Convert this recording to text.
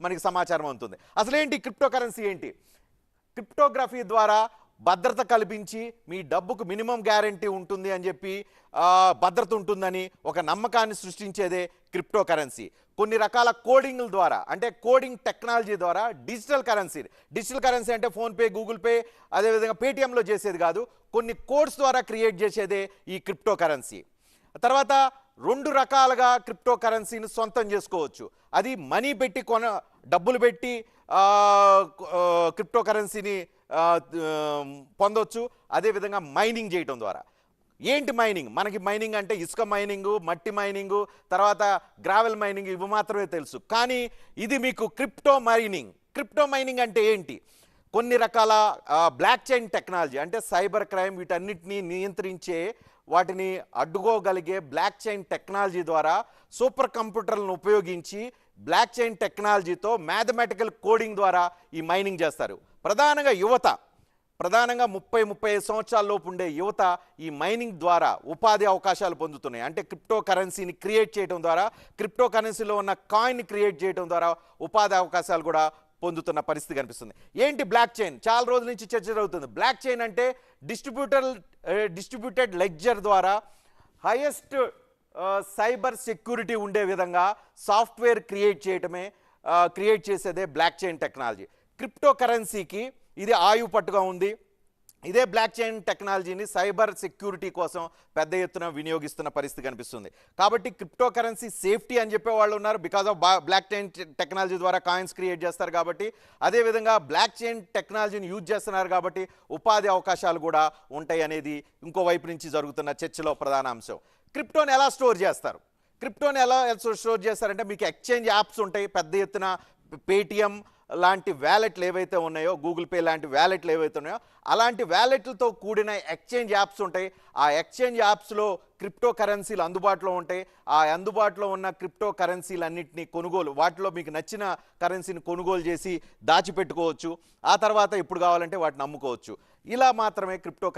మనకి సమాచారం ఉంటుంది. అసలేంటి క్రిప్టో కరెన్సీ ఏంటి? క్రిప్టోగ్రఫీ ద్వారా భద్రత కల్పించి మీ డబ్బుకు మినిమం గ్యారంటీ ఉంటుంది అని చెప్పి భద్రత ఉంటుందని ఒక నమ్మకాన్ని సృష్టించేదే క్రిప్టో కరెన్సీ. కొన్ని రకాల కోడింగ్ల ద్వారా, అంటే కోడింగ్ టెక్నాలజీ ద్వారా డిజిటల్ కరెన్సీ అంటే ఫోన్పే, గూగుల్ పే, అదేవిధంగా పేటిఎంలో చేసేది కాదు, కొన్ని కోడ్స్ ద్వారా క్రియేట్ చేసేదే ఈ క్రిప్టో కరెన్సీ. తర్వాత 2 రకాలుగా క్రిప్టో కరెన్సీని సొంతం చేసుకోవచ్చు. అది మనీ పెట్టి డబ్బులు పెట్టి క్రిప్టో కరెన్సీని పొందొచ్చు. అదేవిధంగా మైనింగ్ చేయటం ద్వారా. ఏంటి మైనింగ్? మనకి మైనింగ్ అంటే ఇసుక మైనింగు, మట్టి మైనింగు, తర్వాత గ్రావెల్ మైనింగ్, ఇవి మాత్రమే తెలుసు. కానీ ఇది మీకు క్రిప్టో మైనింగ్ అంటే ఏంటి? కొన్ని రకాల బ్లాక్ చైన్ టెక్నాలజీ, అంటే సైబర్ క్రైమ్, వీటన్నిటినీ నియంత్రించే, వాటిని అడ్డుకోగలిగే బ్లాక్ చైన్ టెక్నాలజీ ద్వారా సూపర్ కంప్యూటర్లను ఉపయోగించి బ్లాక్ చైన్ టెక్నాలజీతో మ్యాథమెటికల్ కోడింగ్ ద్వారా ఈ మైనింగ్ చేస్తారు. ప్రధానంగా 30-35 సంవత్సరాల లోపు ఉండే యువత ఈ మైనింగ్ ద్వారా ఉపాధి అవకాశాలు పొందుతున్నాయి. అంటే క్రిప్టో కరెన్సీని క్రియేట్ చేయడం ద్వారా, క్రిప్టో కరెన్సీలో ఉన్న కాయిన్ని క్రియేట్ చేయడం ద్వారా ఉపాధి అవకాశాలు కూడా పొందుతున్న పరిస్థితి కనిపిస్తుంది. ఏంటి బ్లాక్ చైన్? చాలా రోజుల నుంచి చర్చ జరుగుతుంది. బ్లాక్ చైన్ అంటే డిస్ట్రిబ్యూటెడ్ లెడ్జర్ ద్వారా హైయెస్ట్ సైబర్ సెక్యూరిటీ ఉండే విధంగా సాఫ్ట్వేర్ క్రియేట్ చేసేదే బ్లాక్ చైన్ టెక్నాలజీ. క్రిప్టో కరెన్సీకి ఇది ఆయువు పట్టుగా ఉంది. ఇదే బ్లాక్ చైన్ టెక్నాలజీని సైబర్ సెక్యూరిటీ కోసం పెద్ద ఎత్తున వినియోగిస్తున్న పరిస్థితి కనిపిస్తుంది. కాబట్టి క్రిప్టో కరెన్సీ సేఫ్టీ అని చెప్పే వాళ్ళు ఉన్నారు. Because of block chain technology ద్వారా కాయిన్స్ క్రియేట్ చేస్తారు కాబట్టి. అదేవిధంగా బ్లాక్ చైన్ టెక్నాలజీని యూజ్ చేస్తున్నారు కాబట్టి ఉపాధి అవకాశాలు కూడా ఉంటాయి అనేది ఇంకో వైపు నుంచి జరుగుతున్న చర్చలో ప్రధాన అంశం. క్రిప్టోని ఎలా స్టోర్ చేస్తారంటే మీకు ఎక్స్చేంజ్ యాప్స్ ఉంటాయి పెద్ద ఎత్తున. పేటిఎం లాంటి వ్యాలెట్లు ఏవైతే ఉన్నాయో, గూగుల్ పే లాంటి వ్యాలెట్లు ఏవైతే ఉన్నాయో, అలాంటి వ్యాలెట్లతో కూడిన ఎక్స్చేంజ్ యాప్స్ ఉంటాయి. ఆ ఎక్స్చేంజ్ యాప్స్లో క్రిప్టో కరెన్సీలు అందుబాటులో ఉంటాయి. ఆ అందుబాటులో ఉన్న క్రిప్టో కరెన్సీలన్నింటినీ వాటిలో మీకు నచ్చిన కరెన్సీని కొనుగోలు చేసి దాచిపెట్టుకోవచ్చు. ఆ తర్వాత ఎప్పుడు కావాలంటే వాటిని అమ్ముకోవచ్చు. ఇలా మాత్రమే క్రిప్టో